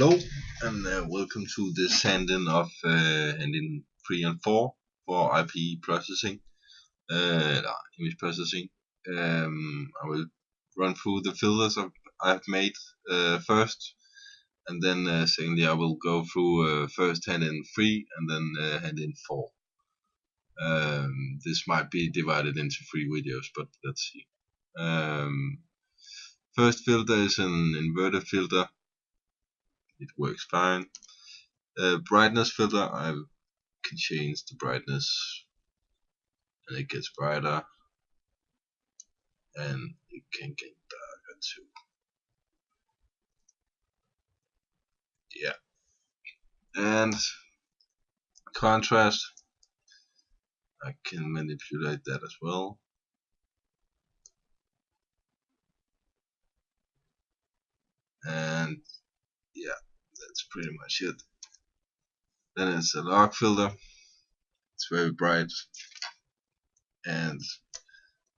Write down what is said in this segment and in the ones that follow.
Hello and welcome to this handing of handing 3 and 4 for IP processing, image processing. I will run through the filters I've made first, and then secondly I will go through first handing 3 and then handing 4. This might be divided into 3 videos, but let's see. First filter is an inverted filter. It works fine. Brightness filter, I can change the brightness and it gets brighter, and it can get darker too. Yeah. And contrast, I can manipulate that as well. And yeah, that's pretty much it. Then it's a log filter. It's very bright. And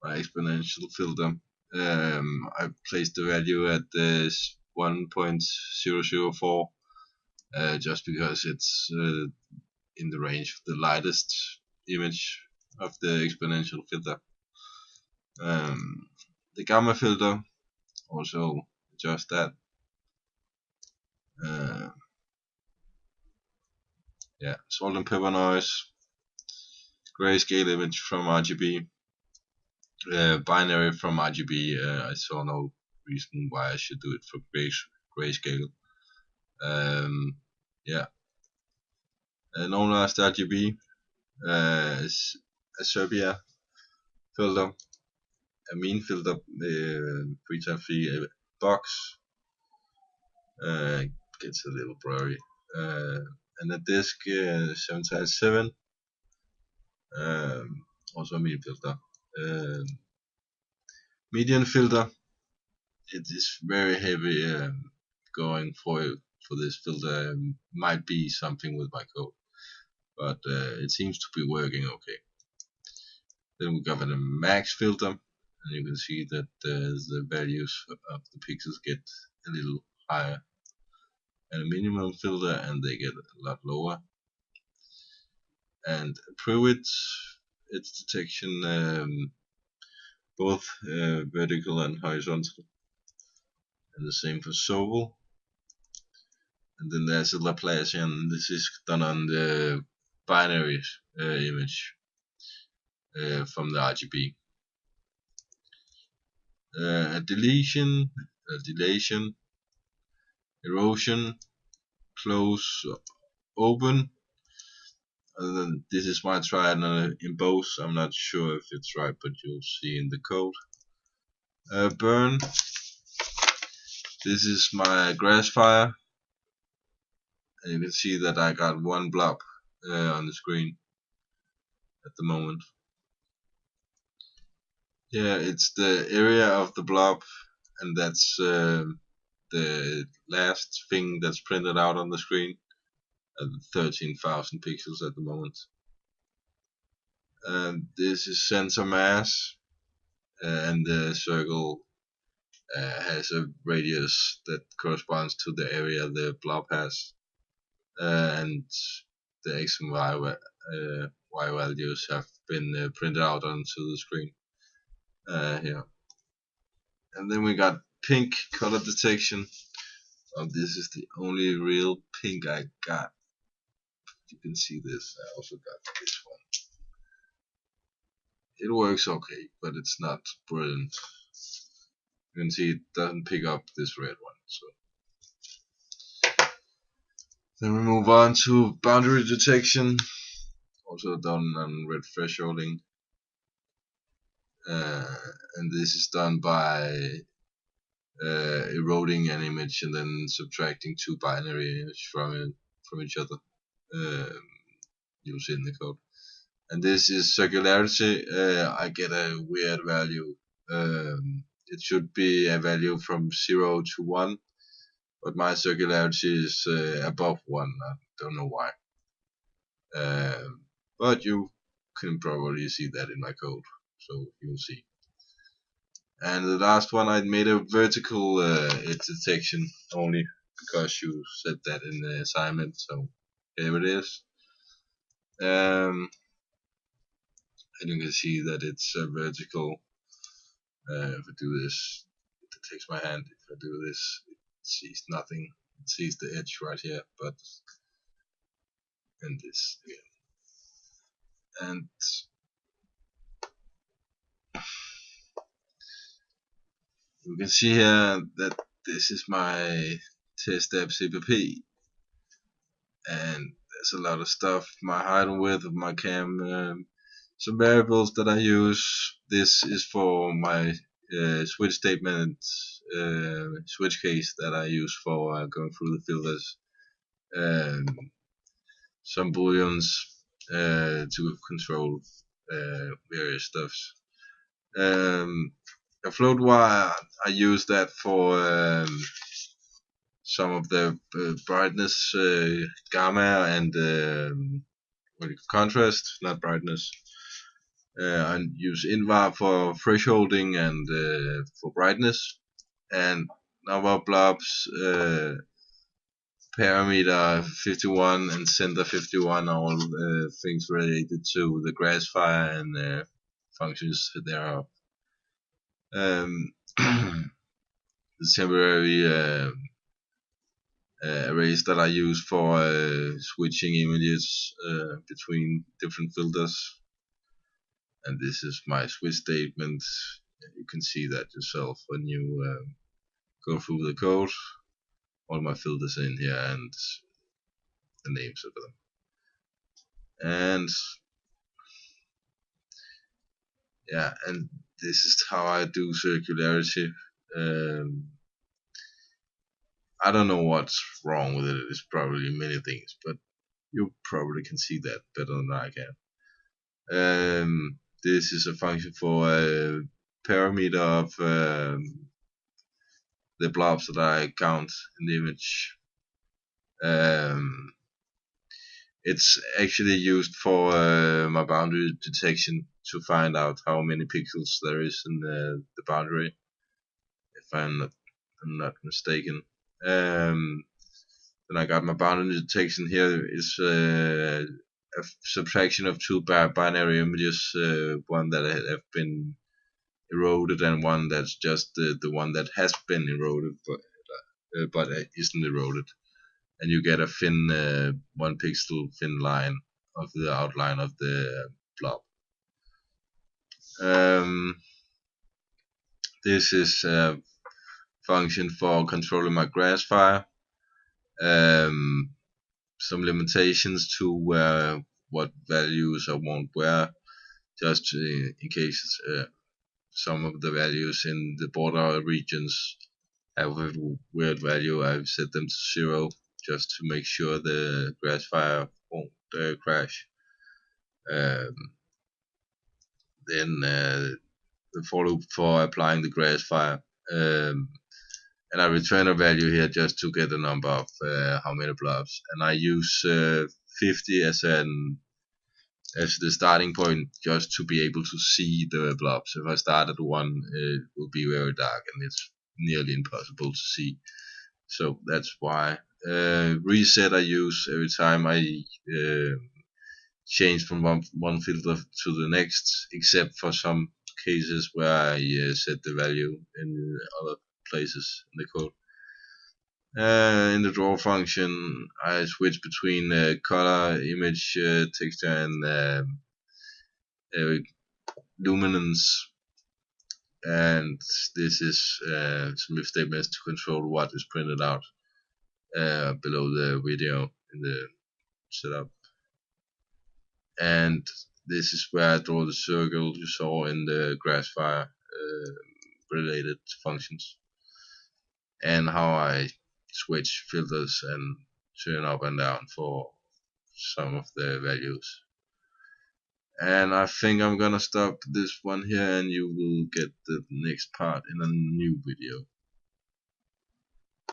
my exponential filter, I placed the value at 1.004 just because it's in the range of the lightest image of the exponential filter. The gamma filter, also adjust that. Yeah, salt and pepper noise, grayscale image from RGB, binary from RGB. I saw no reason why I should do it for grayscale. Yeah, normalized RGB, a sepia filter, a mean filter, 3x3 box, gets a little blurry, and a disk 7x7, also a mean filter. Median filter, it is very heavy going for this filter. Might be something with my code, but it seems to be working okay. Then we got a max filter, and you can see that the values of the pixels get a little higher, and a minimum filter and they get a lot lower. And Pruitt, its detection both vertical and horizontal, and the same for Sobel. And then there's a Laplacian. This is done on the binary image from the RGB. Deletion, dilation, erosion, close, open. And then this is my try in both. I'm not sure if it's right, but you'll see in the code. Burn. This is my grass fire, and you can see that I got one blob on the screen at the moment. Yeah, it's the area of the blob, and that's the last thing that's printed out on the screen at 13,000 pixels at the moment. And this is sensor mass, and the circle has a radius that corresponds to the area the blob has, and the x and y values have been printed out onto the screen here. And then we got pink color detection. This is the only real pink I got. You can see this. I also got this one. It works okay, but it's not brilliant. You can see it doesn't pick up this red one. So then we move on to boundary detection, also done on red thresholding, and this is done by eroding an image and then subtracting two binary images from each other. You'll see in the code. And this is circularity. I get a weird value. It should be a value from 0 to 1, but my circularity is above 1. I don't know why. But you can probably see that in my code, so you'll see. And the last one, I made a vertical edge detection only, because you said that in the assignment, so here it is. And you can see that it's vertical. If I do this, it takes my hand. If I do this, it sees nothing. It sees the edge right here, but and this again. And you can see here that this is my test app CPP, and there's a lot of stuff. My height and width of my cam, some variables that I use. This is for my switch statement, switch case that I use for going through the filters. Some booleans to control various stuffs. A float wire, I use that for some of the brightness, gamma, and contrast, not brightness. I use invar for thresholding and for brightness, and number of blobs, parameter 51 and center 51 are all things related to the Grassfire and functions thereof. The temporary arrays that I use for switching images between different filters, and this is my switch statement. You can see that yourself when you go through the code. All my filters in here and the names of them, and yeah, and this is how I do circularity. I don't know what's wrong with it. It's probably many things, but you probably can see that better than I can. This is a function for a parameter of the blobs that I count in the image. It's actually used for my boundary detection to find out how many pixels there is in the boundary, if I'm not mistaken. Then I got my boundary detection here is a subtraction of two binary images, one that have been eroded and one that's just the one that has been eroded but isn't eroded, and you get a thin 1 pixel thin line of the outline of the blob. This is a function for controlling my Grassfire. Some limitations to what values I want where, just in case some of the values in the border regions have a weird value. I've set them to 0 just to make sure the Grassfire won't crash. Then the for loop for applying the Grassfire, and I return a value here just to get a number of how many blobs, and I use 50 as the starting point, just to be able to see the blobs. If I start at 1, it will be very dark and it's nearly impossible to see. So that's why reset I use every time I change from one filter to the next, except for some cases where I set the value in other places in the code. In the draw function, I switch between color, image, texture, and luminance, and this is some if statements to control what is printed out below the video in the setup. And this is where I draw the circle you saw in the Grassfire related functions, and how I switch filters and turn up and down for some of the values. And I think I'm gonna stop this one here, and you will get the next part in a new video.